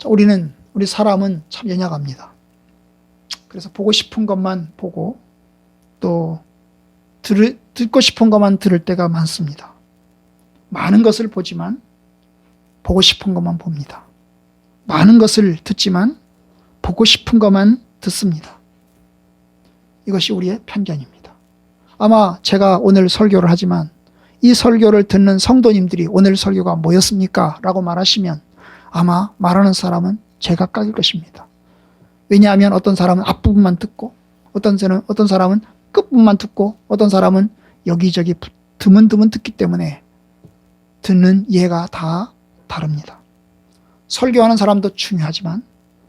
우리 사람은 참 연약합니다. 그래서 보고 싶은 것만 보고 또 듣고 싶은 것만 들을 때가 많습니다. 많은 것을 보지만 보고 싶은 것만 봅니다. 많은 것을 듣지만 보고 싶은 것만 듣습니다. 이것이 우리의 편견입니다. 아마 제가 오늘 설교를 하지만 이 설교를 듣는 성도님들이 오늘 설교가 뭐였습니까? 라고 말하시면 아마 말하는 사람은 제각각일 것입니다. 왜냐하면 어떤 사람은 앞부분만 듣고 어떤 사람은 끝부분만 듣고 어떤 사람은 여기저기 드문드문 듣기 때문에 듣는 이해가 다 다릅니다. 설교하는 사람도 중요하지만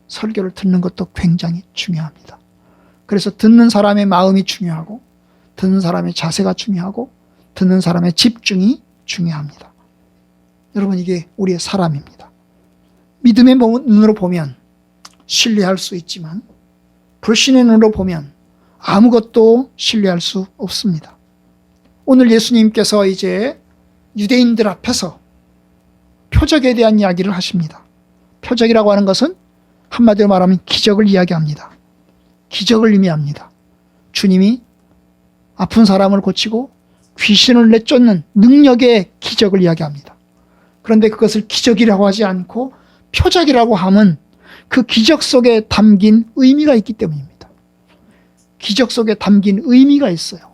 설교를 듣는 것도 굉장히 중요합니다. 그래서 듣는 사람의 마음이 중요하고 듣는 사람의 자세가 중요하고 듣는 사람의 집중이 중요합니다. 여러분, 이게 우리의 사람입니다. 믿음의 눈으로 보면 신뢰할 수 있지만 불신의 눈으로 보면 아무것도 신뢰할 수 없습니다. 오늘 예수님께서 이제 유대인들 앞에서 표적에 대한 이야기를 하십니다. 표적이라고 하는 것은 한마디로 말하면 기적을 이야기합니다. 기적을 의미합니다. 주님이 아픈 사람을 고치고 귀신을 내쫓는 능력의 기적을 이야기합니다. 그런데 그것을 기적이라고 하지 않고 표적이라고 하면 그 기적 속에 담긴 의미가 있기 때문입니다. 기적 속에 담긴 의미가 있어요.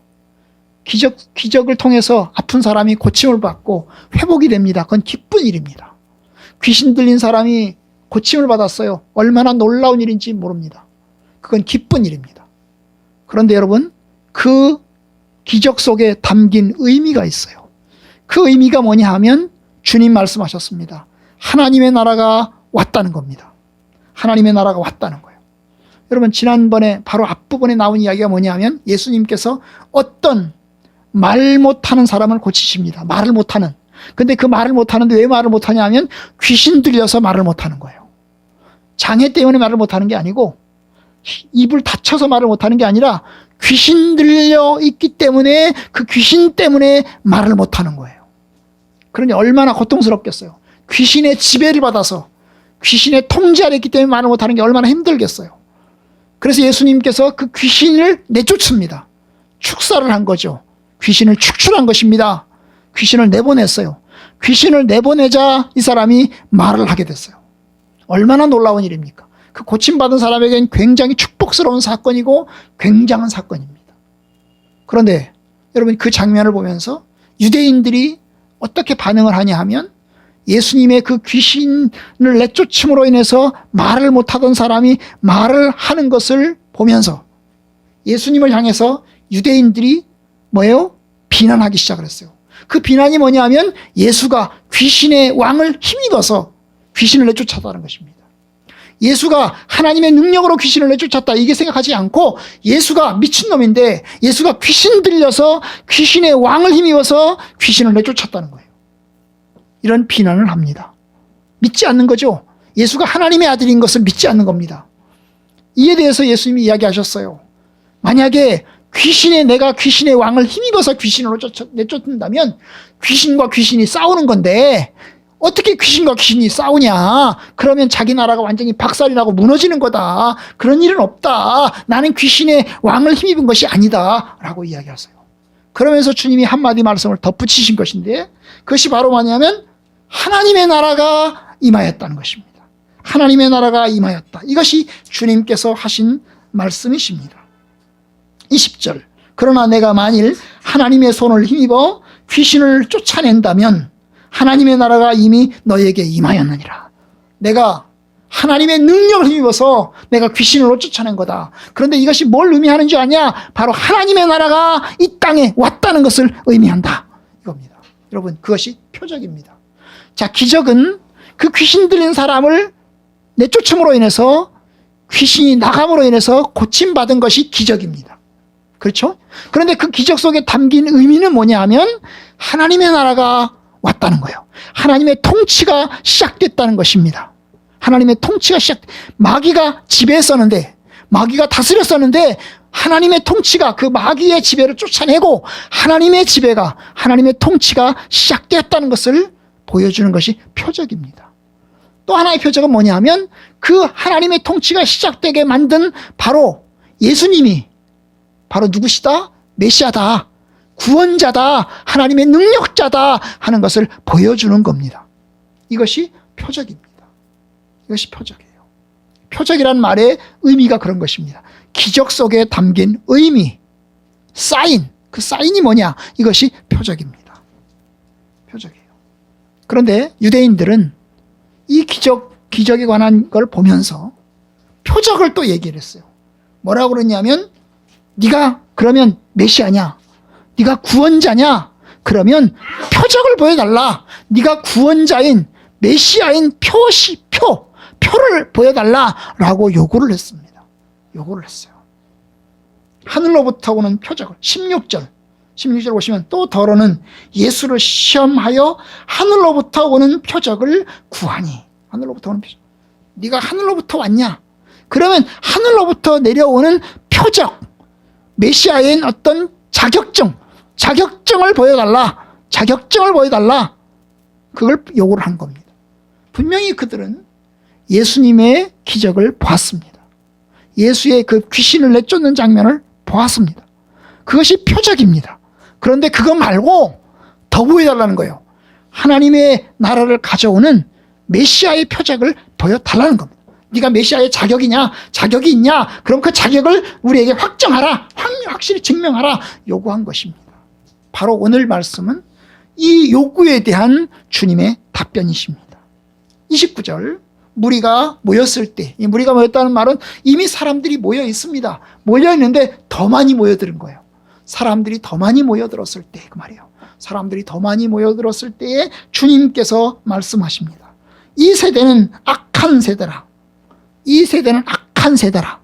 기적을 통해서 아픈 사람이 고침을 받고 회복이 됩니다. 그건 기쁜 일입니다. 귀신 들린 사람이 고침을 받았어요. 얼마나 놀라운 일인지 모릅니다. 그건 기쁜 일입니다. 그런데 여러분, 그 기적 속에 담긴 의미가 있어요. 그 의미가 뭐냐 하면 주님 말씀하셨습니다. 하나님의 나라가 왔다는 겁니다. 하나님의 나라가 왔다는 거예요. 여러분, 지난번에 바로 앞부분에 나온 이야기가 뭐냐 하면 예수님께서 어떤 말 못하는 사람을 고치십니다. 말을 못하는. 근데 그 말을 못하는데 왜 말을 못하냐 하면 귀신 들려서 말을 못하는 거예요. 장애 때문에 말을 못하는 게 아니고 입을 닫혀서 말을 못하는 게 아니라 귀신 들려 있기 때문에 그 귀신 때문에 말을 못하는 거예요. 그러니 얼마나 고통스럽겠어요. 귀신의 지배를 받아서 귀신의 통제 아래 있기 때문에 말을 못하는 게 얼마나 힘들겠어요. 그래서 예수님께서 그 귀신을 내쫓습니다. 축사를 한 거죠. 귀신을 축출한 것입니다. 귀신을 내보냈어요. 귀신을 내보내자 이 사람이 말을 하게 됐어요. 얼마나 놀라운 일입니까? 그 고침받은 사람에게는 굉장히 축복스러운 사건이고 굉장한 사건입니다. 그런데 여러분, 그 장면을 보면서 유대인들이 어떻게 반응을 하냐 하면 예수님의 그 귀신을 내쫓음으로 인해서 말을 못하던 사람이 말을 하는 것을 보면서 예수님을 향해서 유대인들이 뭐예요? 비난하기 시작을 했어요. 그 비난이 뭐냐 하면 예수가 귀신의 왕을 힘입어서 귀신을 내쫓았다는 것입니다. 예수가 하나님의 능력으로 귀신을 내쫓았다, 이게 생각하지 않고 예수가 미친놈인데 예수가 귀신 들려서 귀신의 왕을 힘입어서 귀신을 내쫓았다는 거예요. 이런 비난을 합니다. 믿지 않는 거죠. 예수가 하나님의 아들인 것을 믿지 않는 겁니다. 이에 대해서 예수님이 이야기하셨어요. 만약에 내가 귀신의 왕을 힘입어서 귀신을 내쫓는다면 귀신과 귀신이 싸우는 건데 어떻게 귀신과 귀신이 싸우냐? 그러면 자기 나라가 완전히 박살이 나고 무너지는 거다. 그런 일은 없다. 나는 귀신의 왕을 힘입은 것이 아니다. 라고 이야기하세요. 그러면서 주님이 한마디 말씀을 덧붙이신 것인데 그것이 바로 뭐냐면 하나님의 나라가 임하였다는 것입니다. 하나님의 나라가 임하였다. 이것이 주님께서 하신 말씀이십니다. 20절. 그러나 내가 만일 하나님의 손을 힘입어 귀신을 쫓아낸다면 하나님의 나라가 이미 너에게 임하였느니라. 내가 하나님의 능력을 힘입어서 내가 귀신으로 쫓아낸 거다. 그런데 이것이 뭘 의미하는지 아냐? 바로 하나님의 나라가 이 땅에 왔다는 것을 의미한다. 이겁니다. 여러분, 그것이 표적입니다. 자, 기적은 그 귀신 들린 사람을 내쫓음으로 인해서 귀신이 나감으로 인해서 고침받은 것이 기적입니다. 그렇죠? 그런데 그 기적 속에 담긴 의미는 뭐냐 하면 하나님의 나라가 왔다는 거예요. 하나님의 통치가 시작됐다는 것입니다. 하나님의 통치가 마귀가 지배했었는데, 마귀가 다스렸었는데 하나님의 통치가 그 마귀의 지배를 쫓아내고 하나님의 통치가 시작되었다는 것을 보여주는 것이 표적입니다. 또 하나의 표적은 뭐냐면 그 하나님의 통치가 시작되게 만든 바로 예수님이 바로 누구시다? 메시아다. 구원자다. 하나님의 능력자다 하는 것을 보여주는 겁니다. 이것이 표적입니다. 이것이 표적이에요. 표적이란 말의 의미가 그런 것입니다. 기적 속에 담긴 의미, 사인, 그 사인이 뭐냐? 이것이 표적입니다. 표적이에요. 그런데 유대인들은 이 기적에 관한 걸 보면서 표적을 또 얘기를 했어요. 뭐라고 그러냐면 네가 그러면 메시아냐? 네가 구원자냐? 그러면 표적을 보여달라. 네가 구원자인 메시아인 표를 보여달라라고 요구를 했습니다. 요구를 했어요. 하늘로부터 오는 표적을 16절 보시면 또 더러는 예수를 시험하여 하늘로부터 오는 표적을 구하니. 하늘로부터 오는 표적. 네가 하늘로부터 왔냐? 그러면 하늘로부터 내려오는 표적, 메시아인 어떤 자격증을 보여달라. 자격증을 보여달라. 그걸 요구를 한 겁니다. 분명히 그들은 예수님의 기적을 보았습니다. 예수의 그 귀신을 내쫓는 장면을 보았습니다. 그것이 표적입니다. 그런데 그거 말고 더 보여달라는 거예요. 하나님의 나라를 가져오는 메시아의 표적을 보여달라는 겁니다. 네가 메시아의 자격이 있냐? 그럼 그 자격을 우리에게 확정하라. 확실히 증명하라. 요구한 것입니다. 바로 오늘 말씀은 이 요구에 대한 주님의 답변이십니다. 29절 무리가 모였을 때, 이 무리가 모였다는 말은 이미 사람들이 모여 있습니다. 모여 있는데 더 많이 모여드는 거예요. 사람들이 더 많이 모여들었을 때 그 말이에요. 사람들이 더 많이 모여들었을 때에 주님께서 말씀하십니다. 이 세대는 악한 세대라. 이 세대는 악한 세대라.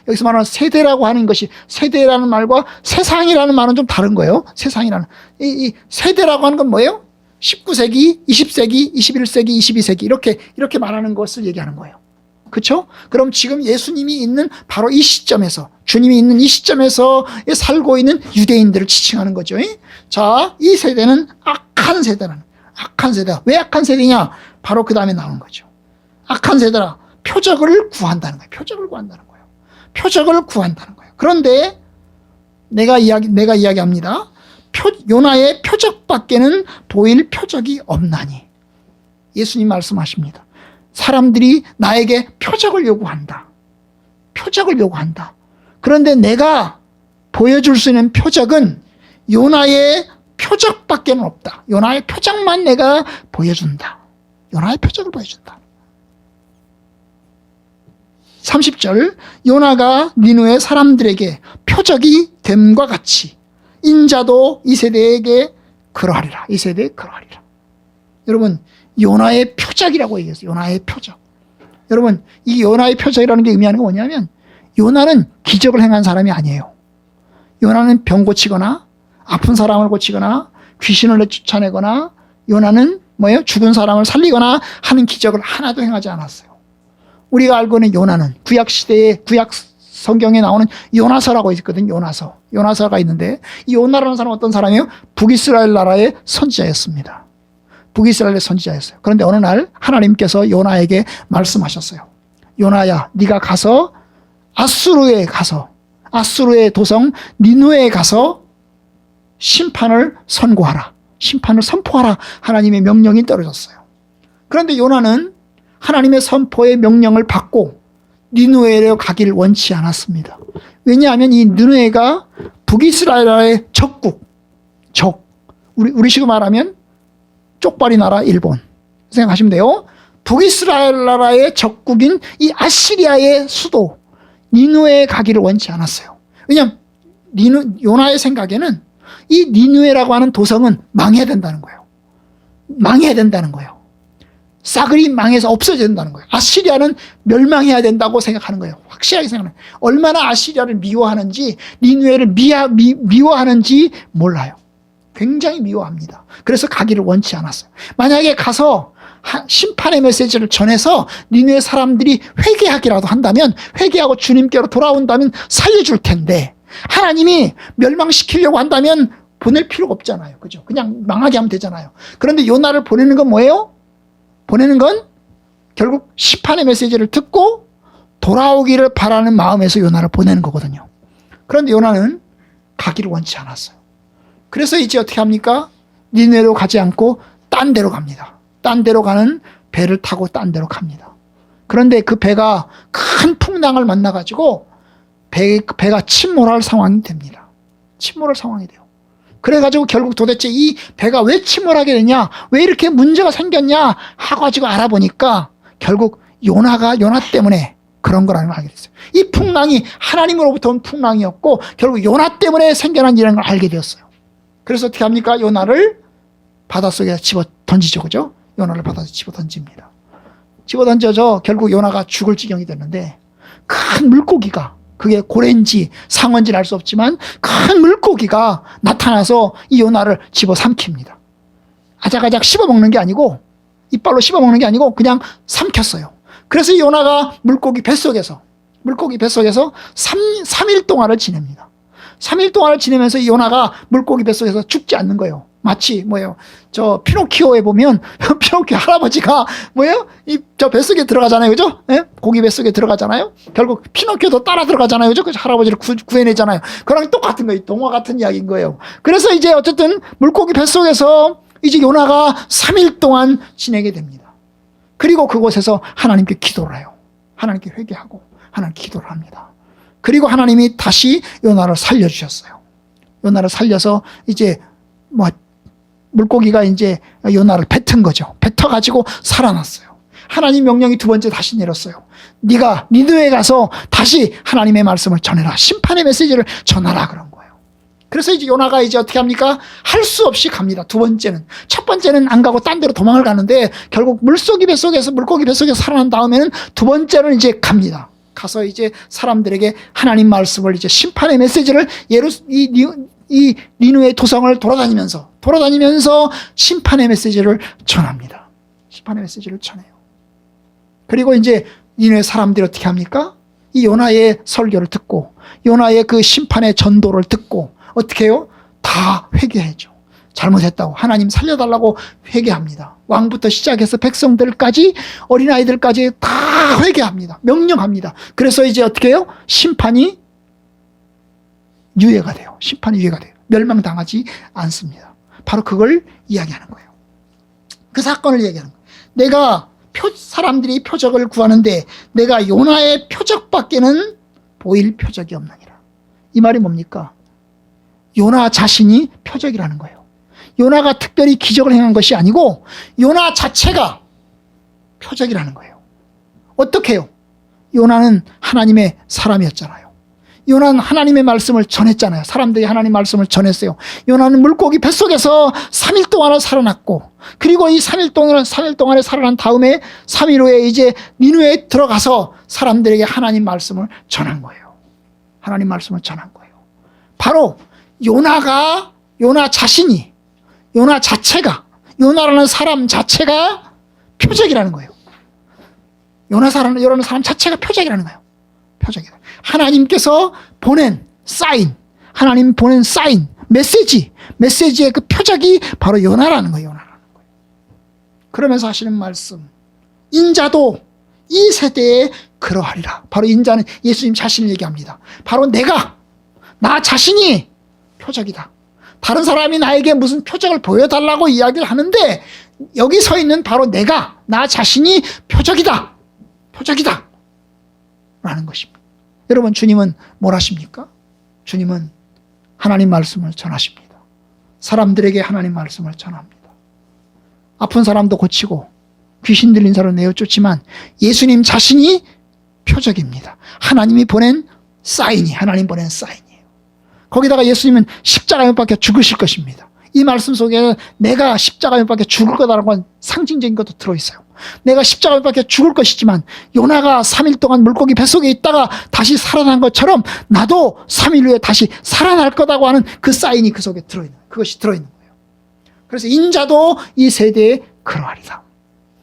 여기서 말하는 세대라고 하는 것이 세대라는 말과 세상이라는 말은 좀 다른 거예요. 세상이라는. 이 세대라고 하는 건 뭐예요? 19세기, 20세기, 21세기, 22세기 이렇게 말하는 것을 얘기하는 거예요. 그렇죠? 그럼 지금 예수님이 있는 바로 이 시점에서 주님이 있는 이 시점에서 살고 있는 유대인들을 지칭하는 거죠. 자, 이 세대는 악한 세대라는 악한 세대다. 왜 악한 세대냐? 바로 그 다음에 나오는 거죠. 악한 세대라. 표적을 구한다는 거예요. 표적을 구한다는 거예요. 표적을 구한다는 거예요. 그런데 내가 이야기합니다. 요나의 표적밖에는 보일 표적이 없나니. 예수님 말씀하십니다. 사람들이 나에게 표적을 요구한다. 표적을 요구한다. 그런데 내가 보여줄 수 있는 표적은 요나의 표적밖에는 없다. 요나의 표적만 내가 보여준다. 요나의 표적을 보여준다. 30절 요나가 니느웨 사람들에게 표적이 됨과 같이 인자도 이 세대에게 그러하리라. 이 세대에 그러하리라. 여러분 요나의 표적이라고 얘기했어요. 요나의 표적. 여러분 이 요나의 표적이라는 게 의미하는 게 뭐냐면 요나는 기적을 행한 사람이 아니에요. 요나는 병 고치거나 아픈 사람을 고치거나 귀신을 내쫓아내거나 요나는 뭐예요? 죽은 사람을 살리거나 하는 기적을 하나도 행하지 않았어요. 우리가 알고 있는 요나는 구약 성경에 나오는 요나서라고 있거든요. 요나서가 있는데 이 요나라는 사람은 어떤 사람이에요? 북이스라엘 나라의 선지자였습니다. 북이스라엘의 선지자였어요. 그런데 어느 날 하나님께서 요나에게 말씀하셨어요. 요나야, 네가 가서 아수르의 도성 니느웨에 가서 심판을 선고하라. 심판을 선포하라. 하나님의 명령이 떨어졌어요. 그런데 요나는 하나님의 선포의 명령을 받고 니느웨로 가기를 원치 않았습니다. 왜냐하면 이 니느웨가 북이스라엘의 우리식으로 말하면 쪽발이 나라 일본 생각하시면 돼요. 북이스라엘 나라의 적국인 이 아시리아의 수도 니느웨에 가기를 원치 않았어요. 왜냐하면 요나의 생각에는 이 니느웨라고 하는 도성은 망해야 된다는 거예요. 망해야 된다는 거예요. 싸그리 망해서 없어져야 된다는 거예요. 아시리아는 멸망해야 된다고 생각하는 거예요. 확실하게 생각하는 거예요. 얼마나 아시리아를 미워하는지 니느웨를 미워하는지 몰라요. 굉장히 미워합니다. 그래서 가기를 원치 않았어요. 만약에 가서 심판의 메시지를 전해서 니느웨 사람들이 회개하기라도 한다면 회개하고 주님께로 돌아온다면 살려줄 텐데 하나님이 멸망시키려고 한다면 보낼 필요가 없잖아요. 그죠? 그냥 망하게 하면 되잖아요. 그런데 요나를 보내는 건 뭐예요? 보내는 건 결국 심판의 메시지를 듣고 돌아오기를 바라는 마음에서 요나를 보내는 거거든요. 그런데 요나는 가기를 원치 않았어요. 그래서 이제 어떻게 합니까? 니느웨로 가지 않고 딴 데로 갑니다. 딴 데로 가는 배를 타고 딴 데로 갑니다. 그런데 그 배가 큰 풍랑을 만나가지고 배가 침몰할 상황이 됩니다. 침몰할 상황이 돼요. 그래가지고 결국 도대체 이 배가 왜 침몰하게 되냐, 왜 이렇게 문제가 생겼냐 하고 알아보니까 결국 요나 때문에 그런 거라는 걸 알게 됐어요. 이 풍랑이 하나님으로부터 온 풍랑이었고 결국 요나 때문에 생겨난 일이라는 걸 알게 되었어요. 그래서 어떻게 합니까? 요나를 바닷속에 집어 던지죠. 그죠? 요나를 바다에 집어 던집니다. 집어 던져서 결국 요나가 죽을 지경이 됐는데 큰 물고기가, 그게 고래인지 상어인지는 알 수 없지만 큰 물고기가 나타나서 이 요나를 집어 삼킵니다. 아작아작 씹어먹는 게 아니고, 이빨로 씹어먹는 게 아니고 그냥 삼켰어요. 그래서 이 요나가 물고기 뱃속에서 3일 동안을 지냅니다. 3일 동안을 지내면서 이 요나가 물고기 뱃속에서 죽지 않는 거예요. 마치 저 피노키오에 보면 피노키오 할아버지가 저 뱃속에 들어가잖아요. 그죠? 예? 고기 뱃속에 들어가잖아요. 결국 피노키오도 따라 들어가잖아요. 그죠? 그래서 할아버지를 구해내잖아요. 그랑 똑같은 거예요. 동화 같은 이야기인 거예요. 그래서 이제 어쨌든 물고기 뱃속에서 이제 요나가 3일 동안 지내게 됩니다. 그리고 그곳에서 하나님께 기도를 해요. 하나님께 회개하고 하나님께 기도를 합니다. 그리고 하나님이 다시 요나를 살려주셨어요. 요나를 살려서 이제 물고기가 이제 요나를 뱉은 거죠. 뱉어가지고 살아났어요. 하나님 명령이 두 번째 다시 내렸어요. 네가 니느웨에 가서 다시 하나님의 말씀을 전해라. 심판의 메시지를 전하라 그런 거예요. 그래서 이제 요나가 이제 어떻게 합니까? 할 수 없이 갑니다. 두 번째는. 첫 번째는 안 가고 딴 데로 도망을 가는데 결국 물고기 뱃속에서 살아난 다음에는 두 번째는 이제 갑니다. 가서 이제 사람들에게 하나님 말씀을, 이제 심판의 메시지를 이 니느웨 도성을 돌아다니면서 심판의 메시지를 전합니다. 심판의 메시지를 전해요. 그리고 이제 니느웨 사람들이 어떻게 합니까? 이 요나의 설교를 듣고 요나의 그 심판의 전도를 듣고 어떻게 해요? 다 회개하죠. 잘못했다고 하나님 살려달라고 회개합니다. 왕부터 시작해서 백성들까지 어린아이들까지 다 회개합니다. 명령합니다. 그래서 이제 어떻게 해요? 심판이 유예가 돼요. 멸망당하지 않습니다. 바로 그걸 이야기하는 거예요. 그 사건을 이야기하는 거예요. 내가 사람들이 표적을 구하는데 내가 요나의 표적밖에는 보일 표적이 없느니라. 이 말이 뭡니까? 요나 자신이 표적이라는 거예요. 요나가 특별히 기적을 행한 것이 아니고 요나 자체가 표적이라는 거예요. 어떻게 해요? 요나는 하나님의 사람이었잖아요. 요나는 하나님의 말씀을 전했잖아요. 사람들이 하나님 말씀을 전했어요. 요나는 물고기 뱃속에서 3일 동안을 살아났고, 그리고 이 3일 동안에 살아난 다음에 3일 후에 이제 니느웨에 들어가서 사람들에게 하나님 말씀을 전한 거예요. 하나님 말씀을 전한 거예요. 바로 요나 자체가, 요나라는 사람 자체가 표적이라는 거예요. 요나라는 사람 자체가 표적이라는 거예요. 표적이다. 하나님께서 보낸 사인, 메시지의 그 표적이 바로 요나라는 거예요. 그러면서 하시는 말씀, 인자도 이 세대에 그러하리라. 바로 인자는 예수님 자신을 얘기합니다. 바로 나 자신이 표적이다. 다른 사람이 나에게 무슨 표적을 보여달라고 이야기를 하는데 여기 서 있는 바로 나 자신이 표적이다 라는 것입니다. 여러분, 주님은 뭘 하십니까? 주님은 하나님 말씀을 전하십니다. 사람들에게 하나님 말씀을 전합니다. 아픈 사람도 고치고 귀신 들린 사람을 내어쫓지만 예수님 자신이 표적입니다. 하나님 보낸 사인이에요. 거기다가 예수님은 십자가에 못 박혀 죽으실 것입니다. 이 말씀 속에 내가 십자가에 못 박혀 죽을 거다라고 하는 상징적인 것도 들어있어요. 내가 십자가에 못 박혀 죽을 것이지만 요나가 3일 동안 물고기 뱃속에 있다가 다시 살아난 것처럼 나도 3일 후에 다시 살아날 거다고 하는 그 사인이 그 속에 그것이 들어있는 거예요. 그래서 인자도 이 세대에 그러하리라.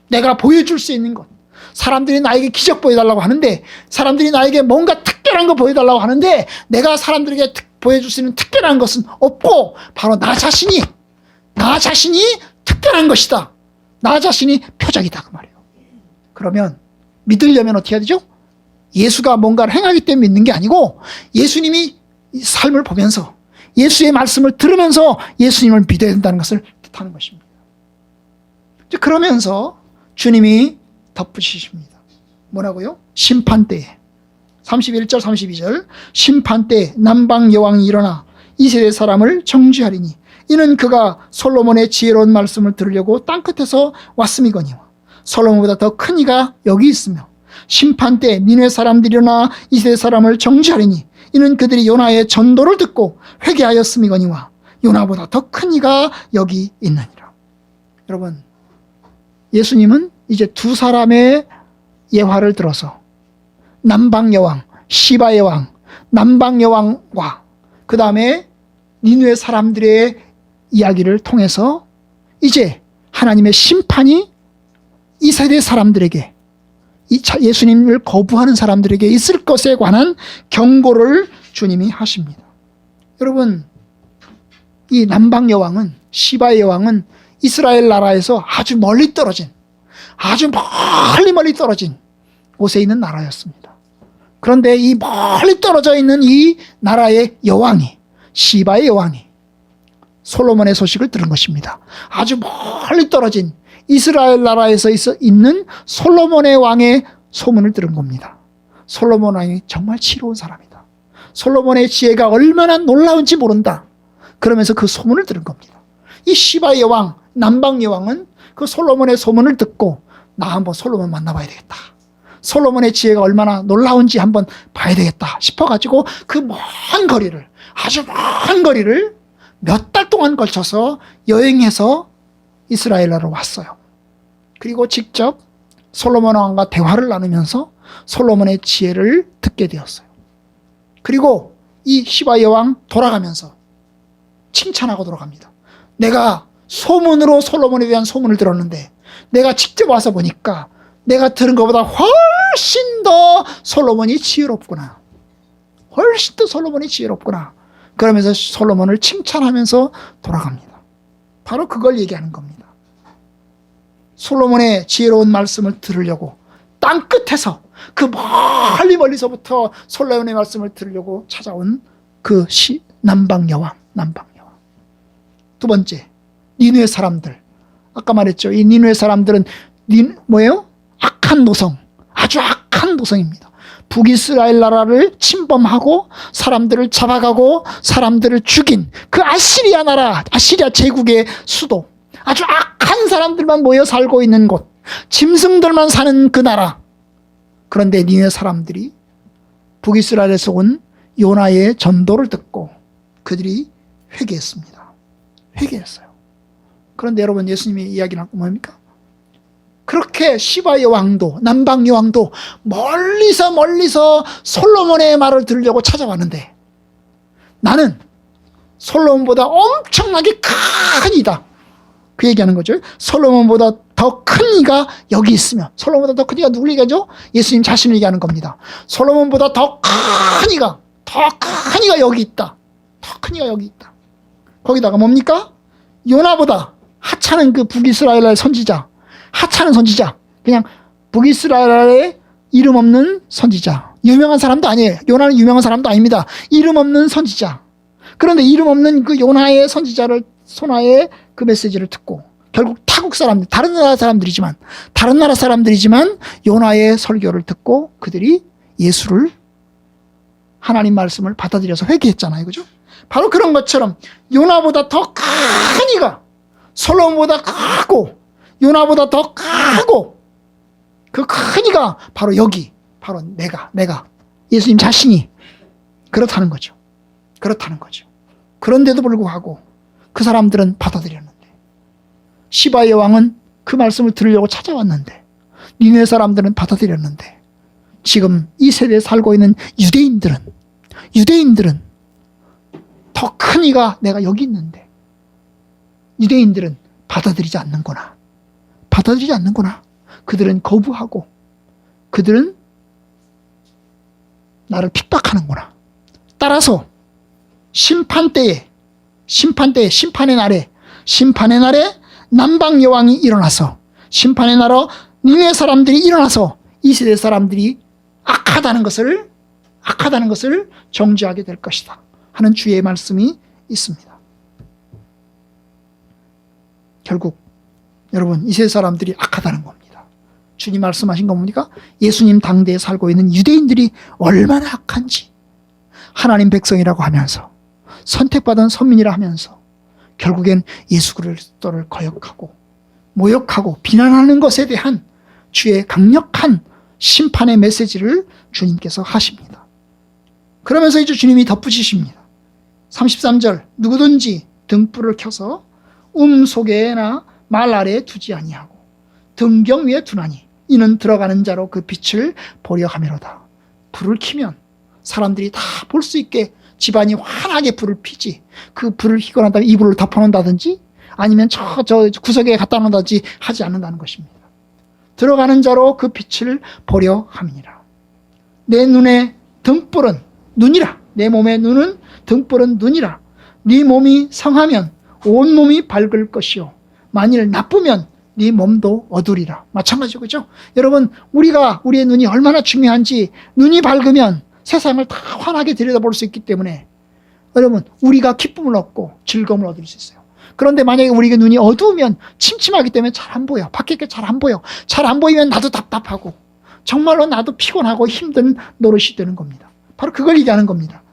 내가 보여줄 수 있는 것, 사람들이 나에게 기적 보여달라고 하는데, 사람들이 나에게 뭔가 특별한 거 보여달라고 하는데 내가 사람들에게 보여줄 수 있는 특별한 것은 없고 바로 나 자신이 특별한 것이다. 나 자신이 표적이다 그 말이에요. 그러면 믿으려면 어떻게 해야 되죠? 예수가 뭔가를 행하기 때문에 믿는 게 아니고 예수님이 이 삶을 보면서 예수의 말씀을 들으면서 예수님을 믿어야 된다는 것을 뜻하는 것입니다. 그러면서 주님이 덧붙이십니다. 뭐라고요? 심판때에 31절 32절 심판때에 남방 여왕이 일어나 이 세대 사람을 정죄하리니 이는 그가 솔로몬의 지혜로운 말씀을 들으려고 땅끝에서 왔음이거니와 솔로몬보다 더 큰 이가 여기 있으며 심판때 니네 사람들이 일어나 이 세대 사람을 정죄하리니 이는 그들이 요나의 전도를 듣고 회개하였음이거니와 요나보다 더 큰 이가 여기 있느니라. 여러분, 예수님은 이제 두 사람의 예화를 들어서 남방 여왕, 시바의 왕, 남방 여왕과 그 다음에 니누의 사람들의 이야기를 통해서 이제 하나님의 심판이 이 세대 사람들에게, 이 예수님을 거부하는 사람들에게 있을 것에 관한 경고를 주님이 하십니다. 여러분, 이 남방 여왕은, 시바의 여왕은 이스라엘 나라에서 아주 멀리 떨어진, 아주 멀리 떨어진 곳에 있는 나라였습니다. 그런데 이 멀리 떨어져 있는 이 나라의 여왕이, 시바의 여왕이 솔로몬의 소식을 들은 것입니다. 아주 멀리 떨어진 이스라엘 나라에서 있는 솔로몬의 왕의 소문을 들은 겁니다. 솔로몬 왕이 정말 지혜로운 사람이다. 솔로몬의 지혜가 얼마나 놀라운지 모른다. 그러면서 그 소문을 들은 겁니다. 이 시바의 여왕, 남방 여왕은 그 솔로몬의 소문을 듣고 나 한번 솔로몬 만나봐야 되겠다. 솔로몬의 지혜가 얼마나 놀라운지 한번 봐야 되겠다 싶어가지고 그 먼 거리를, 아주 먼 거리를 몇 달 동안 걸쳐서 여행해서 이스라엘로 왔어요. 그리고 직접 솔로몬 왕과 대화를 나누면서 솔로몬의 지혜를 듣게 되었어요. 그리고 이 시바 여왕 돌아가면서 칭찬하고 돌아갑니다. 내가 소문으로 솔로몬에 대한 소문을 들었는데 내가 직접 와서 보니까 내가 들은 것보다 훨씬 더 솔로몬이 지혜롭구나. 훨씬 더 솔로몬이 지혜롭구나. 그러면서 솔로몬을 칭찬하면서 돌아갑니다. 바로 그걸 얘기하는 겁니다. 솔로몬의 지혜로운 말씀을 들으려고 땅끝에서 그 멀리서부터 솔로몬의 말씀을 들으려고 찾아온 그 남방 여왕. 두 번째, 니누의 사람들. 아까 말했죠. 이 니누의 사람들은 뭐예요? 악한 노성, 아주 악한 노성입니다. 북이스라엘 나라를 침범하고 사람들을 잡아가고 사람들을 죽인 그 아시리아 나라, 아시리아 제국의 수도, 아주 악한 사람들만 모여 살고 있는 곳, 짐승들만 사는 그 나라. 그런데 니네 사람들이 북이스라엘에서 온 요나의 전도를 듣고 그들이 회개했습니다. 회개했어요. 그런데 여러분, 예수님이 이야기는 뭡니까? 그렇게 시바의 왕도, 남방 여왕도 멀리서 솔로몬의 말을 들으려고 찾아왔는데 나는 솔로몬보다 엄청나게 큰 이다. 그 얘기하는 거죠. 솔로몬보다 더 큰 이가 여기 있으면, 솔로몬보다 더 큰 이가 누굴 얘기하죠? 예수님 자신을 얘기하는 겁니다. 솔로몬보다 더 큰 이가 여기 있다. 더 큰 이가 여기 있다. 거기다가 뭡니까? 요나보다, 하찮은 그 북이스라엘의 선지자, 하찮은 선지자, 그냥 북이스라엘의 이름 없는 선지자, 유명한 사람도 아니에요. 요나는 유명한 사람도 아닙니다. 이름 없는 선지자. 그런데 이름 없는 그 요나의 선지자를, 소나의 그 메시지를 듣고 결국 타국 사람들, 다른 나라 사람들이지만 요나의 설교를 듣고 그들이 예수를, 하나님 말씀을 받아들여서 회개했잖아요. 그죠? 바로 그런 것처럼 요나보다 더 큰 이가, 솔로몬보다 크고 요나보다 더 크고 그 큰 이가 바로 여기, 바로 내가 예수님 자신이 그렇다는 거죠. 그런데도 불구하고 그 사람들은 받아들였는데, 시바의 왕은 그 말씀을 들으려고 찾아왔는데, 니네 사람들은 받아들였는데, 지금 이 세대에 살고 있는 유대인들은 더 큰 이가 내가 여기 있는데 유대인들은 받아들이지 않는구나. 그들은 거부하고 그들은 나를 핍박하는구나. 따라서 심판의 날에 남방 여왕이 일어나서 심판의 날에 니느웨 사람들이 일어나서 이 세대 사람들이 악하다는 것을 정죄하게 될 것이다 하는 주의 말씀이 있습니다. 결국 여러분, 이 세대 사람들이 악하다는 겁니다. 주님 말씀하신 건 뭡니까? 예수님 당대에 살고 있는 유대인들이 얼마나 악한지, 하나님 백성이라고 하면서 선택받은 선민이라 하면서 결국엔 예수 그리스도를 거역하고 모욕하고 비난하는 것에 대한 주의 강력한 심판의 메시지를 주님께서 하십니다. 그러면서 이제 주님이 덧붙이십니다. 33절, 누구든지 등불을 켜서 속에나 말 아래에 두지 아니하고 등경 위에 두나니 이는 들어가는 자로 그 빛을 보려 함이로다. 불을 켜면 사람들이 다 볼 수 있게 집안이 환하게 불을 피지, 그 불을 켜고 난 다음에 이불을 덮어놓는다든지 아니면 저 구석에 갖다 놓는다든지 하지 않는다는 것입니다. 들어가는 자로 그 빛을 보려 함이니라. 내 눈에 등불은 눈이라. 내 몸의 눈은 등불은 눈이라. 네 몸이 성하면 온 몸이 밝을 것이요 만일 나쁘면 네 몸도 어두리라. 마찬가지죠, 그죠? 여러분, 우리의 눈이 얼마나 중요한지, 눈이 밝으면 세상을 다 환하게 들여다볼 수 있기 때문에 여러분, 우리가 기쁨을 얻고 즐거움을 얻을 수 있어요. 그런데 만약에 우리의 눈이 어두우면 침침하기 때문에 잘 안 보여. 밖에 게 잘 안 보여. 잘 안 보이면 나도 답답하고 정말로 나도 피곤하고 힘든 노릇이 되는 겁니다. 바로 그걸 얘기하는 겁니다.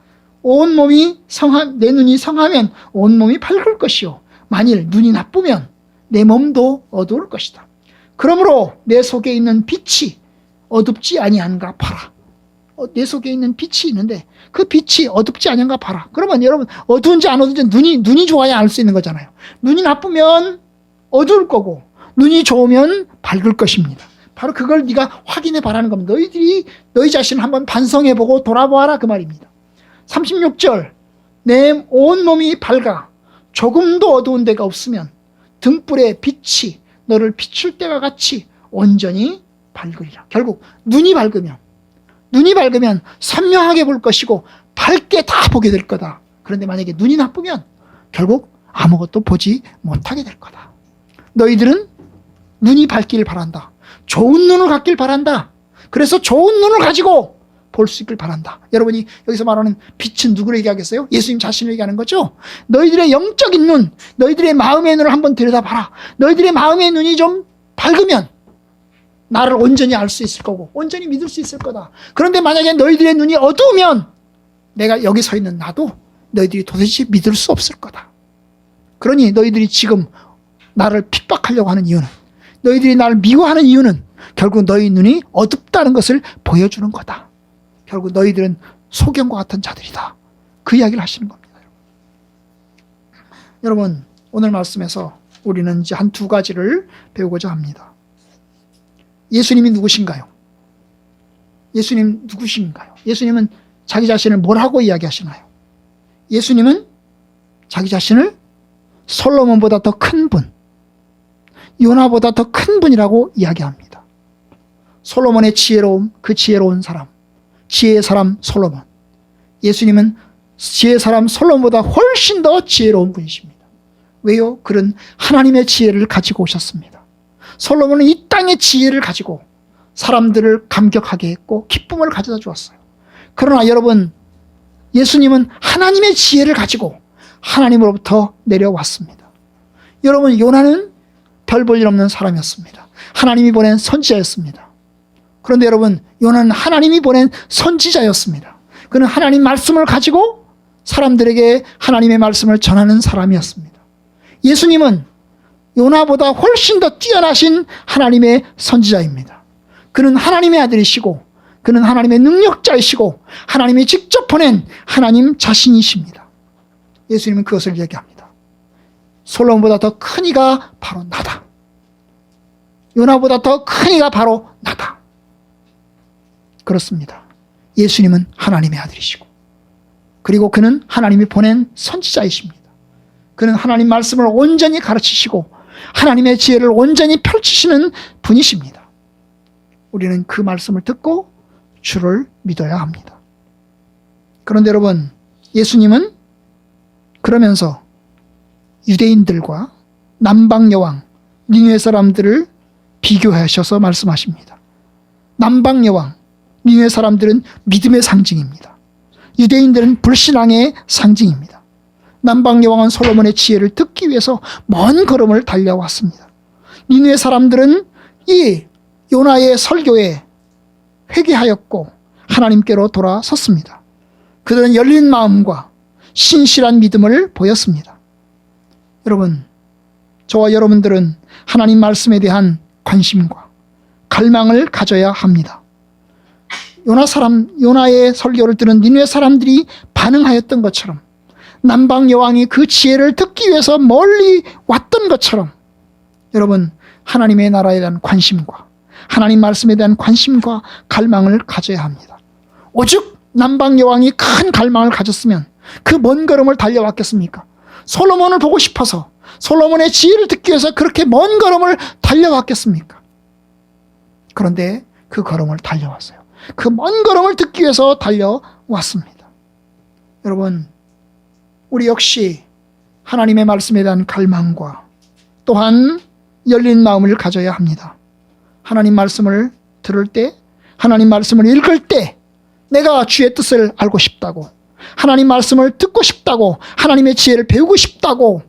내 눈이 성하면 온 몸이 밝을 것이요 만일 눈이 나쁘면 내 몸도 어두울 것이다. 그러므로 내 속에 있는 빛이 어둡지 아니한가 봐라. 내 속에 있는 빛이 있는데 그 빛이 어둡지 아니한가 봐라. 그러면 여러분, 어두운지 안 어두운지 눈이 좋아야 알 수 있는 거잖아요. 눈이 나쁘면 어두울 거고 눈이 좋으면 밝을 것입니다. 바로 그걸 네가 확인해 봐라는 겁니다. 너희 자신을 한번 반성해보고 돌아보아라 그 말입니다. 36절, 내 온몸이 밝아 조금도 어두운 데가 없으면 등불의 빛이 너를 비출 때와 같이 온전히 밝으리라. 결국 눈이 밝으면 선명하게 볼 것이고 밝게 다 보게 될 거다. 그런데 만약에 눈이 나쁘면 결국 아무것도 보지 못하게 될 거다. 너희들은 눈이 밝기를 바란다. 좋은 눈을 갖길 바란다. 그래서 좋은 눈을 가지고 볼 수 있길 바란다. 여러분이 여기서 말하는 빛은 누구를 얘기하겠어요? 예수님 자신을 얘기하는 거죠. 너희들의 영적인 눈, 너희들의 마음의 눈을 한번 들여다봐라. 너희들의 마음의 눈이 좀 밝으면 나를 온전히 알 수 있을 거고 온전히 믿을 수 있을 거다. 그런데 만약에 너희들의 눈이 어두우면 내가 여기 서 있는 나도 너희들이 도대체 믿을 수 없을 거다. 그러니 너희들이 지금 나를 핍박하려고 하는 이유는, 너희들이 나를 미워하는 이유는 결국 너희 눈이 어둡다는 것을 보여주는 거다. 결국 너희들은 소경과 같은 자들이다. 그 이야기를 하시는 겁니다. 여러분, 오늘 말씀에서 우리는 이제 한 두 가지를 배우고자 합니다. 예수님이 누구신가요? 예수님 누구신가요? 예수님은 자기 자신을 뭐라고 이야기하시나요? 예수님은 자기 자신을 솔로몬보다 더 큰 분, 요나보다 더 큰 분이라고 이야기합니다. 솔로몬의 지혜로움, 그 지혜로운 사람, 지혜의 사람 솔로몬. 예수님은 지혜의 사람 솔로몬보다 훨씬 더 지혜로운 분이십니다. 왜요? 그는 하나님의 지혜를 가지고 오셨습니다. 솔로몬은 이 땅의 지혜를 가지고 사람들을 감격하게 했고 기쁨을 가져다 주었어요. 그러나 여러분, 예수님은 하나님의 지혜를 가지고 하나님으로부터 내려왔습니다. 여러분, 요나는 별 볼 일 없는 사람이었습니다. 하나님이 보낸 선지자였습니다. 그런데 여러분, 요나는 하나님이 보낸 선지자였습니다. 그는 하나님 말씀을 가지고 사람들에게 하나님의 말씀을 전하는 사람이었습니다. 예수님은 요나보다 훨씬 더 뛰어나신 하나님의 선지자입니다. 그는 하나님의 아들이시고 그는 하나님의 능력자이시고 하나님이 직접 보낸 하나님 자신이십니다. 예수님은 그것을 얘기합니다. 솔로몬보다 더 큰 이가 바로 나다. 요나보다 더 큰 이가 바로 나다. 그렇습니다. 예수님은 하나님의 아들이시고 그리고 그는 하나님이 보낸 선지자이십니다. 그는 하나님 말씀을 온전히 가르치시고 하나님의 지혜를 온전히 펼치시는 분이십니다. 우리는 그 말씀을 듣고 주를 믿어야 합니다. 그런데 여러분, 예수님은 그러면서 유대인들과 남방 여왕 니느웨 사람들을 비교하셔서 말씀하십니다. 남방 여왕, 니느웨 사람들은 믿음의 상징입니다. 유대인들은 불신앙의 상징입니다. 남방 여왕은 솔로몬의 지혜를 듣기 위해서 먼 걸음을 달려왔습니다. 니느웨 사람들은 이 요나의 설교에 회개하였고 하나님께로 돌아섰습니다. 그들은 열린 마음과 신실한 믿음을 보였습니다. 여러분, 저와 여러분들은 하나님 말씀에 대한 관심과 갈망을 가져야 합니다. 요나의 설교를 들은 니느웨 사람들이 반응하였던 것처럼, 남방 여왕이 그 지혜를 듣기 위해서 멀리 왔던 것처럼, 여러분, 하나님의 나라에 대한 관심과 하나님 말씀에 대한 관심과 갈망을 가져야 합니다. 오직 남방 여왕이 큰 갈망을 가졌으면 그 먼 걸음을 달려왔겠습니까? 솔로몬을 보고 싶어서, 솔로몬의 지혜를 듣기 위해서 그렇게 먼 걸음을 달려왔겠습니까? 그런데 그 걸음을 달려왔어요. 그 먼 걸음을 듣기 위해서 달려왔습니다. 여러분, 우리 역시 하나님의 말씀에 대한 갈망과 또한 열린 마음을 가져야 합니다. 하나님 말씀을 들을 때, 하나님 말씀을 읽을 때 내가 주의 뜻을 알고 싶다고, 하나님 말씀을 듣고 싶다고, 하나님의 지혜를 배우고 싶다고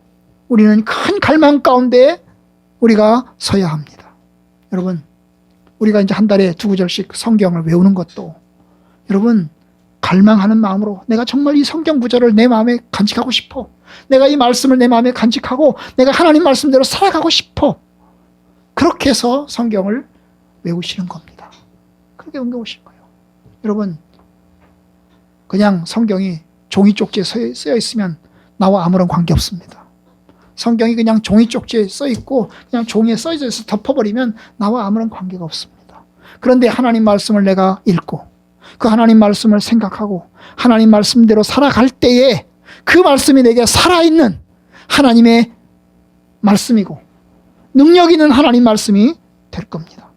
우리는 큰 갈망 가운데 우리가 서야 합니다. 여러분, 우리가 이제 한 달에 2구절씩 성경을 외우는 것도, 여러분, 갈망하는 마음으로 내가 정말 이 성경 구절을 내 마음에 간직하고 싶어, 내가 이 말씀을 내 마음에 간직하고 내가 하나님 말씀대로 살아가고 싶어, 그렇게 해서 성경을 외우시는 겁니다. 그렇게 외우시는 거예요. 여러분, 그냥 성경이 종이 쪽지에 쓰여 있으면 나와 아무런 관계 없습니다. 성경이 그냥 종이 쪽지에 써 있고 그냥 종이에 써져 있어서 덮어버리면 나와 아무런 관계가 없습니다. 그런데 하나님 말씀을 내가 읽고 그 하나님 말씀을 생각하고 하나님 말씀대로 살아갈 때에 그 말씀이 내게 살아있는 하나님의 말씀이고 능력 있는 하나님 말씀이 될 겁니다.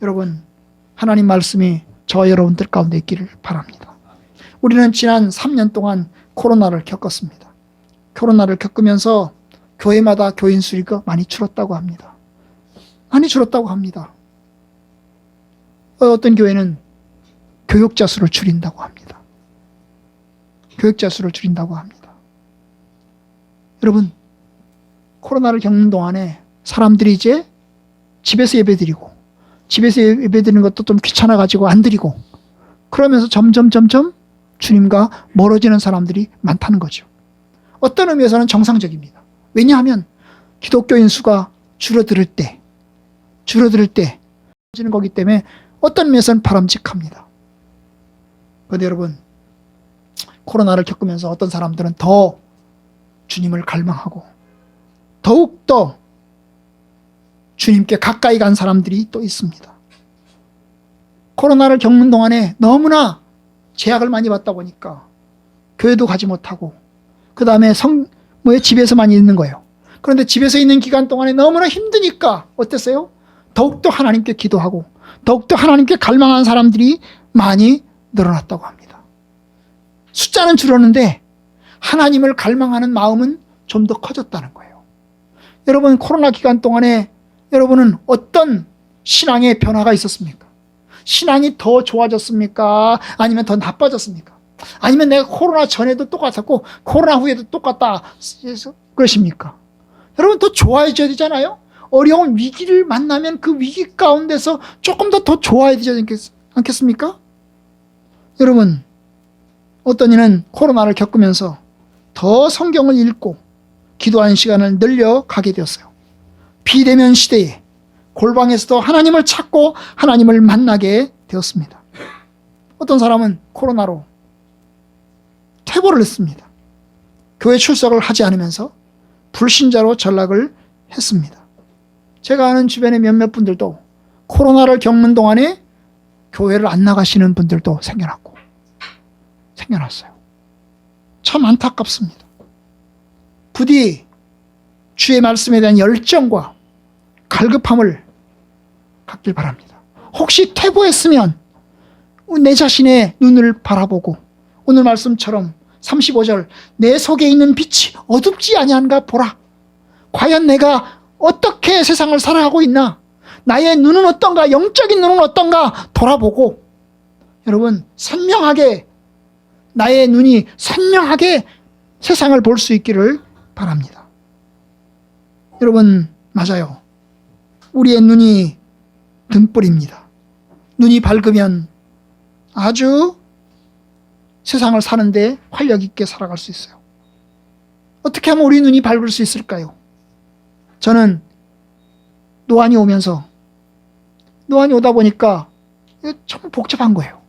여러분, 하나님 말씀이 저와 여러분들 가운데 있기를 바랍니다. 우리는 지난 3년 동안 코로나를 겪었습니다. 코로나를 겪으면서 교회마다 교인 수가 많이 줄었다고 합니다. 많이 줄었다고 합니다. 어떤 교회는 교육자 수를 줄인다고 합니다. 교육자 수를 줄인다고 합니다. 여러분, 코로나를 겪는 동안에 사람들이 이제 집에서 예배드리고, 집에서 예배드리는 것도 좀 귀찮아가지고 안 드리고, 그러면서 점점 주님과 멀어지는 사람들이 많다는 거죠. 어떤 의미에서는 정상적입니다. 왜냐하면 기독교인 수가 줄어들 때 지는 거기 때문에 어떤 의미에서는 바람직합니다. 그런데 여러분, 코로나를 겪으면서 어떤 사람들은 더 주님을 갈망하고 더욱더 주님께 가까이 간 사람들이 또 있습니다. 코로나를 겪는 동안에 너무나 제약을 많이 받다 보니까 교회도 가지 못하고 그 다음에 집에서만 있는 거예요. 그런데 집에서 있는 기간 동안에 너무나 힘드니까 어땠어요? 더욱더 하나님께 기도하고 더욱더 하나님께 갈망하는 사람들이 많이 늘어났다고 합니다. 숫자는 줄었는데 하나님을 갈망하는 마음은 좀 더 커졌다는 거예요. 여러분, 코로나 기간 동안에 여러분은 어떤 신앙의 변화가 있었습니까? 신앙이 더 좋아졌습니까? 아니면 더 나빠졌습니까? 아니면 내가 코로나 전에도 똑같았고 코로나 후에도 똑같다 그러십니까? 여러분, 더 좋아져야 되잖아요. 어려운 위기를 만나면 그 위기 가운데서 조금 더 좋아야 되지 않겠습니까? 여러분, 어떤 이는 코로나를 겪으면서 더 성경을 읽고 기도하는 시간을 늘려가게 되었어요. 비대면 시대에 골방에서도 하나님을 찾고 하나님을 만나게 되었습니다. 어떤 사람은 코로나로 퇴보를 했습니다. 교회 출석을 하지 않으면서 불신자로 전락을 했습니다. 제가 아는 주변의 몇몇 분들도 코로나를 겪는 동안에 교회를 안 나가시는 분들도 생겨났어요. 참 안타깝습니다. 부디 주의 말씀에 대한 열정과 갈급함을 갖길 바랍니다. 혹시 퇴보했으면 내 자신의 눈을 바라보고 오늘 말씀처럼 35절 내 속에 있는 빛이 어둡지 아니한가 보라. 과연 내가 어떻게 세상을 살아가고 있나? 나의 눈은 어떤가, 영적인 눈은 어떤가 돌아보고, 여러분 선명하게, 나의 눈이 선명하게 세상을 볼 수 있기를 바랍니다. 여러분 맞아요. 우리의 눈이 등불입니다. 눈이 밝으면 아주 세상을 사는데 활력 있게 살아갈 수 있어요. 어떻게 하면 우리 눈이 밝을 수 있을까요? 저는 노안이 오다 보니까 참 복잡한 거예요.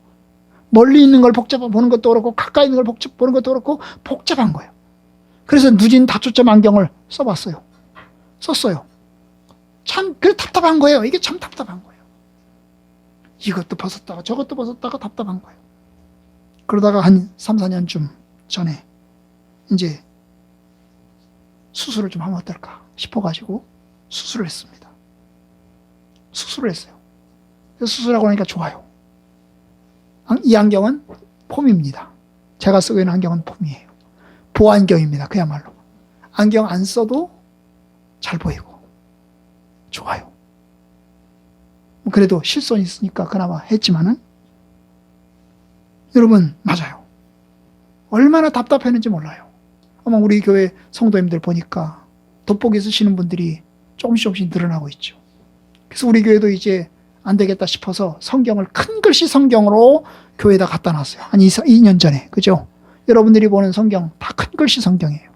멀리 있는 걸 보는 것도 그렇고 가까이 있는 걸 보는 것도 그렇고 복잡한 거예요. 그래서 누진 다초점 안경을 썼어요. 참 답답한 거예요. 이게 참 답답한 거예요. 이것도 벗었다가 저것도 벗었다가 답답한 거예요. 그러다가 한 3, 4년쯤 전에 이제 수술을 좀 하면 어떨까 싶어가지고 수술을 했습니다. 수술을 했어요. 수술하고 나니까 좋아요. 이 안경은 폼입니다. 제가 쓰고 있는 안경은 폼이에요. 보안경입니다. 그야말로. 안경 안 써도 잘 보이고 좋아요. 그래도 실손이 있으니까 그나마 했지만은, 여러분 맞아요. 얼마나 답답했는지 몰라요. 아마 우리 교회 성도님들 보니까 돋보기 쓰시는 분들이 조금씩 늘어나고 있죠. 그래서 우리 교회도 이제 안 되겠다 싶어서 성경을 큰 글씨 성경으로 교회에다 갖다 놨어요. 한 2년 전에. 그죠? 여러분들이 보는 성경 다 큰 글씨 성경이에요.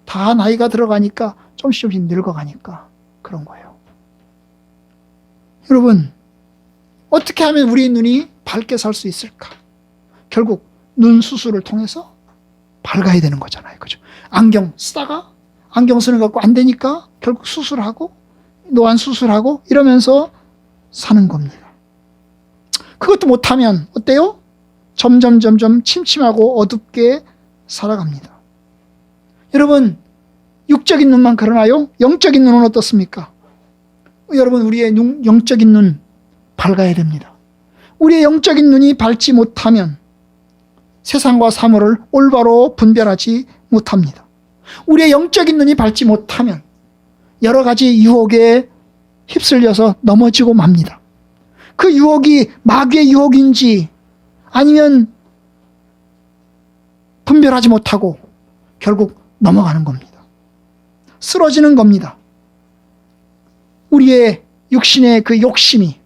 다 나이가 들어가니까 조금씩 늙어가니까 그런 거예요. 여러분 어떻게 하면 우리 눈이 밝게 살 수 있을까? 결국 눈 수술을 통해서 밝아야 되는 거잖아요. 그죠? 안경 쓰다가 안경 쓰는 거 갖고 안 되니까 결국 수술하고 노안 수술하고 이러면서 사는 겁니다. 그것도 못하면 어때요? 점점 침침하고 어둡게 살아갑니다. 여러분 육적인 눈만 그러나요? 영적인 눈은 어떻습니까? 여러분 우리의 영적인 눈 밝아야 됩니다. 우리의 영적인 눈이 밝지 못하면 세상과 사물을 올바로 분별하지 못합니다. 우리의 영적인 눈이 밝지 못하면 여러 가지 유혹에 휩쓸려서 넘어지고 맙니다. 그 유혹이 마귀의 유혹인지 아니면 분별하지 못하고 결국 넘어가는 겁니다. 쓰러지는 겁니다. 우리의 육신의 그 욕심이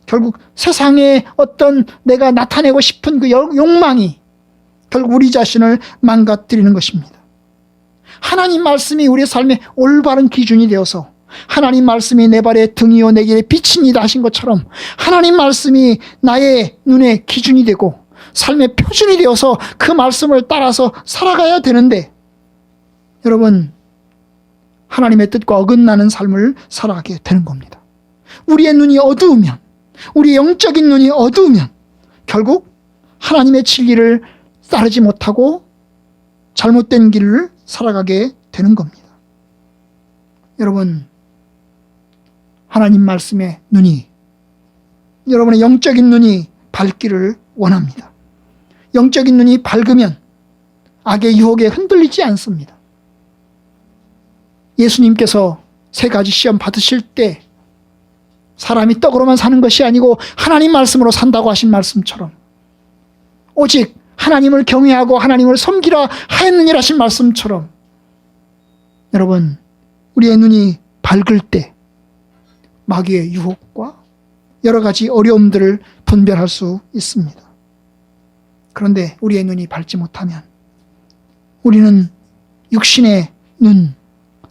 결국 세상에 어떤 내가 나타내고 싶은 그 욕망이 결국 우리 자신을 망가뜨리는 것입니다. 하나님 말씀이 우리의 삶의 올바른 기준이 되어서 하나님 말씀이 내 발의 등이요 내 길의 빛이니다 하신 것처럼 하나님 말씀이 나의 눈의 기준이 되고 삶의 표준이 되어서 그 말씀을 따라서 살아가야 되는데, 여러분 하나님의 뜻과 어긋나는 삶을 살아가게 되는 겁니다. 우리의 눈이 어두우면, 우리 영적인 눈이 어두우면 결국 하나님의 진리를 따르지 못하고 잘못된 길을 살아가게 되는 겁니다. 여러분 하나님 말씀의 눈이, 여러분의 영적인 눈이 밝기를 원합니다. 영적인 눈이 밝으면 악의 유혹에 흔들리지 않습니다. 예수님께서 3가지 시험 받으실 때 사람이 떡으로만 사는 것이 아니고 하나님 말씀으로 산다고 하신 말씀처럼 오직 하나님을 경외하고 하나님을 섬기라 하였느니라 하신 말씀처럼, 여러분 우리의 눈이 밝을 때 마귀의 유혹과 여러 가지 어려움들을 분별할 수 있습니다. 그런데 우리의 눈이 밝지 못하면 우리는 육신의 눈,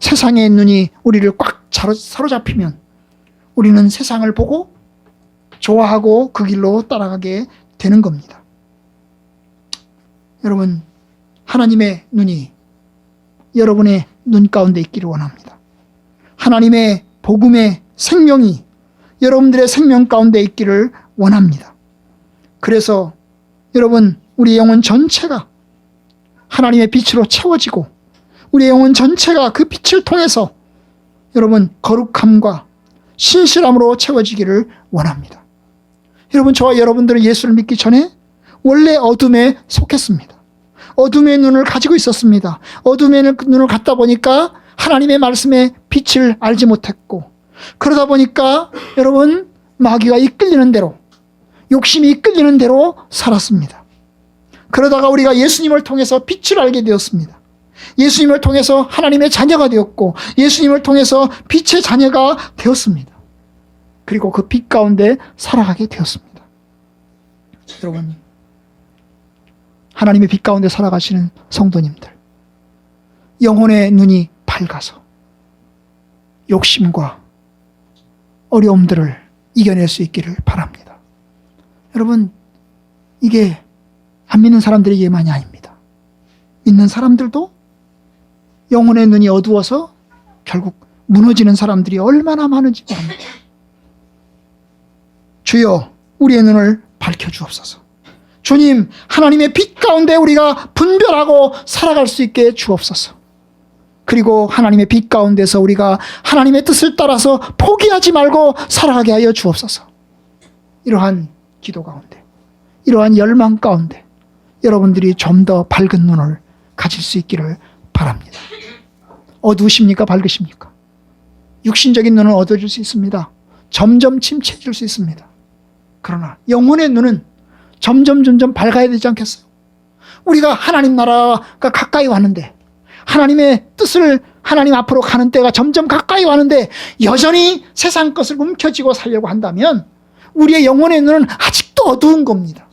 세상의 눈이 우리를 꽉 사로잡히면 우리는 세상을 보고 좋아하고 그 길로 따라가게 되는 겁니다. 여러분 하나님의 눈이 여러분의 눈 가운데 있기를 원합니다. 하나님의 복음의 생명이 여러분들의 생명 가운데 있기를 원합니다. 그래서 여러분 우리 영혼 전체가 하나님의 빛으로 채워지고 우리의 영혼 전체가 그 빛을 통해서 여러분 거룩함과 신실함으로 채워지기를 원합니다. 여러분 저와 여러분들은 예수를 믿기 전에 원래 어둠에 속했습니다. 어둠의 눈을 가지고 있었습니다. 어둠의 눈을 갖다 보니까 하나님의 말씀의 빛을 알지 못했고 그러다 보니까 여러분 마귀가 이끌리는 대로, 욕심이 이끌리는 대로 살았습니다. 그러다가 우리가 예수님을 통해서 빛을 알게 되었습니다. 예수님을 통해서 하나님의 자녀가 되었고 예수님을 통해서 빛의 자녀가 되었습니다. 그리고 그 빛 가운데 살아가게 되었습니다. 여러분, 하나님의 빛 가운데 살아가시는 성도님들, 영혼의 눈이 밝아서 욕심과 어려움들을 이겨낼 수 있기를 바랍니다. 여러분, 이게 안 믿는 사람들에게만이 아닙니다. 믿는 사람들도 영혼의 눈이 어두워서 결국 무너지는 사람들이 얼마나 많은지 모릅니다. 주여, 우리의 눈을 밝혀주옵소서. 주님, 하나님의 빛 가운데 우리가 분별하고 살아갈 수 있게 주옵소서. 그리고 하나님의 빛 가운데서 우리가 하나님의 뜻을 따라서 포기하지 말고 살아가게 하여 주옵소서. 이러한 기도 가운데, 이러한 열망 가운데 여러분들이 좀 더 밝은 눈을 가질 수 있기를 바랍니다. 어두우십니까? 밝으십니까? 육신적인 눈은 어두워질 수 있습니다. 점점 침체해질 수 있습니다. 그러나 영혼의 눈은 점점 밝아야 되지 않겠어요? 우리가 하나님 나라가 가까이 왔는데, 하나님의 뜻을 하나님 앞으로 가는 때가 점점 가까이 왔는데 여전히 세상 것을 움켜쥐고 살려고 한다면 우리의 영혼의 눈은 아직도 어두운 겁니다.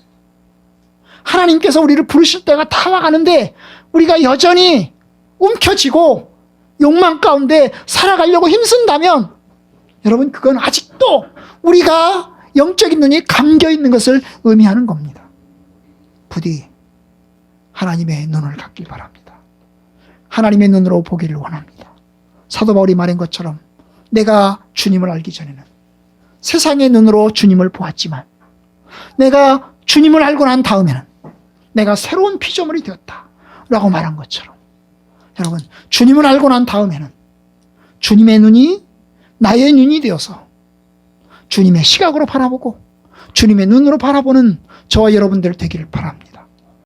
하나님께서 우리를 부르실 때가 다 와가는데 우리가 여전히 움켜쥐고 욕망 가운데 살아가려고 힘쓴다면 여러분, 그건 아직도 우리가 영적인 눈이 감겨 있는 것을 의미하는 겁니다. 부디 하나님의 눈을 갖길 바랍니다. 하나님의 눈으로 보기를 원합니다. 사도 바울이 말한 것처럼 내가 주님을 알기 전에는 세상의 눈으로 주님을 보았지만 내가 주님을 알고 난 다음에는 내가 새로운 피조물이 되었다 라고 말한 것처럼, 여러분, 주님을 알고 난 다음에는 주님의 눈이 나의 눈이 되어서 주님의 시각으로 바라보고 주님의 눈으로 바라보는 저와 여러분들 되기를 바랍니다.